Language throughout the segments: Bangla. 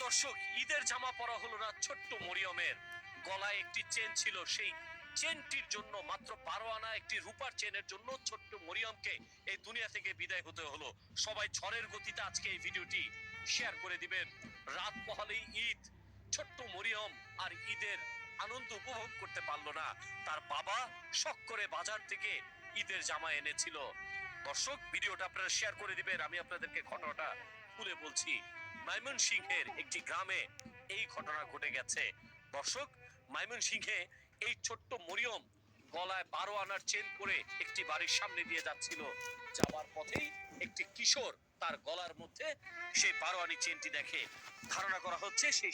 দর্শক, ঈদের জামা পরা হলো না ছোট্ট মরিয়মের। গলায় একটি চেন ছিল, সেই চেনটির জন্য, মাত্র 12 আনা একটি রূপার চেনের জন্য ছোট্ট মরিয়মকে এই দুনিয়া থেকে বিদায় হতে হলো। সবাই ঝড়ের গতিতে আজকে এই ভিডিওটি শেয়ার করে দিবেন। রাত পোহালেই ঈদ। ছোট্ট মরিয়ম আর ঈদের আনন্দ উপভোগ করতে পারলো না। তার বাবা শখ করে বাজার থেকে ঈদের জামা এনেছিল। দর্শক, ভিডিওটা আপনারা শেয়ার করে দিবেন। আমি আপনাদেরকে ঘটনাটা খুলে বলছি। ময়মনসিংহের একটি গ্রামে এই ঘটনা ঘটে গেছে। দর্শক, ময়মনসিংহে এই ছোট্ট মরিয়ম গলায় 12 আনার চেন পরে একটি বাড়ির সামনে দিয়ে যাচ্ছিল। যাওয়ার পথেই একটি কিশোর তার গলার মধ্যে সেই 12 আনি চেনটি দেখে। ধারণা করা হচ্ছে সেই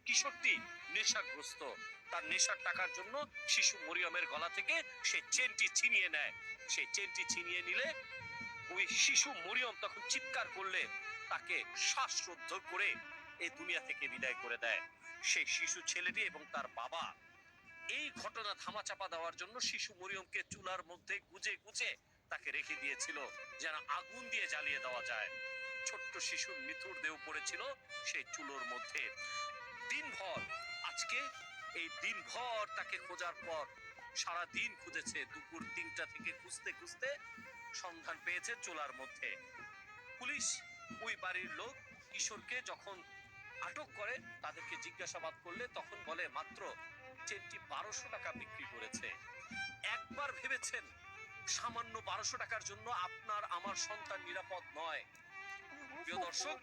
কিশোরটি নেশাগ্রস্ত। তার নেশার টাকার জন্য শিশু মরিয়মের গলা থেকে সেই চেনটি ছিনিয়ে নেয়। সেই চেনটি ছিনিয়ে নিলে ওই শিশু মরিয়ম তখন চিৎকার করলে তাকে শ্বাসরুদ্ধ করে এই দুনিয়া থেকে বিদায় করে দেয় সেই শিশু ছেলেটি এবং তার বাবা। এই ঘটনা ধামাচাপা দেওয়ার জন্য শিশু মরিয়মকে চুলার মধ্যে গুজে গুজে তাকে রেখে দিয়েছিল, যেন আগুন দিয়ে জ্বালিয়ে দেওয়া যায়। ছোট্ট শিশুর মৃত্যুর দেহ পড়েছিল সেই চুলোর মধ্যে। দিনভর, আজকে এই দিনভর তাকে খোঁজার পর সারা দিন খুঁজেছে। দুপুর 3টা থেকে খুঁজতে খুঁজতে সন্ধান পেয়েছে চুলার মধ্যে। পুলিশ ওই বাড়ির লোক কিশোরকে যখন আটক করে তাদেরকে জিজ্ঞাসাবাদ করলে তখন বলে মাত্র চেনটি 1200 টাকা বিক্রি করেছে। একবার ভেবেছেন সামান্য 1200 টাকার জন্য আপনার আমার সন্তান নিরাপদ নয়? প্রিয় দর্শক,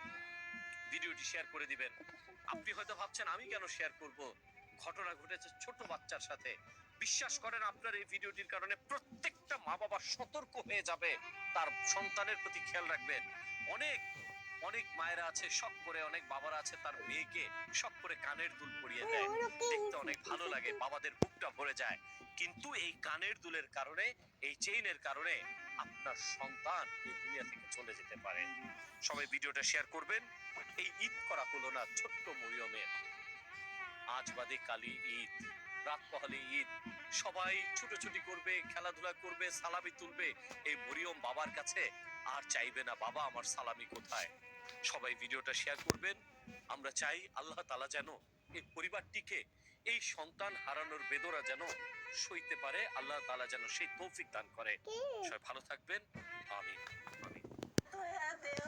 ভিডিওটি শেয়ার করে দিবেন। আপনি হয়তো ভাবছেন আমি কেন শেয়ার করব, ঘটনা ঘটেছে ছোট বাচ্চার সাথে। বিশ্বাস করেন, আপনার এই ভিডিওটির কারণে প্রত্যেকটা মা বাবা সতর্ক হয়ে যাবে, তার সন্তানের প্রতি খেয়াল রাখবেন। অনেক অনেক মায়েরা আছে শখ করে, অনেক বাবারা আছে তার মেয়েকে শখ করে কানের দুল পরিয়ে দেয়। দেখতে অনেক ভালো লাগে, বাবাদের বুকটা ভরে যায়। কিন্তু এই কানের দুলের কারণে, এই চেইনের কারণে আপনার সন্তান এই দুনিয়া থেকে চলে যেতে পারে। সবাই ভিডিওটা শেয়ার করবেন। এই ঈদ করা হলো না ছোট্ট মরিয়মের। আজ বাদে কালি ঈদ, রাত পহলে ঈদ। সবাই ছুটোছুটি করবে, খেলাধুলা করবে, সালামি তুলবে। এই মরিয়ম বাবার কাছে আর চাইবে না বাবা আমার সালামি কোথায়। সবাই ভিডিওটা শেয়ার করবেন। আমরা চাই আল্লাহ তাআলা যেন এই পরিবারটিকে এই সন্তান হারানোর বেদনা যেন সইতে পারে, আল্লাহ তাআলা যেন সেই তৌফিক দান করে। সবাই ভালো থাকবেন, আমিন।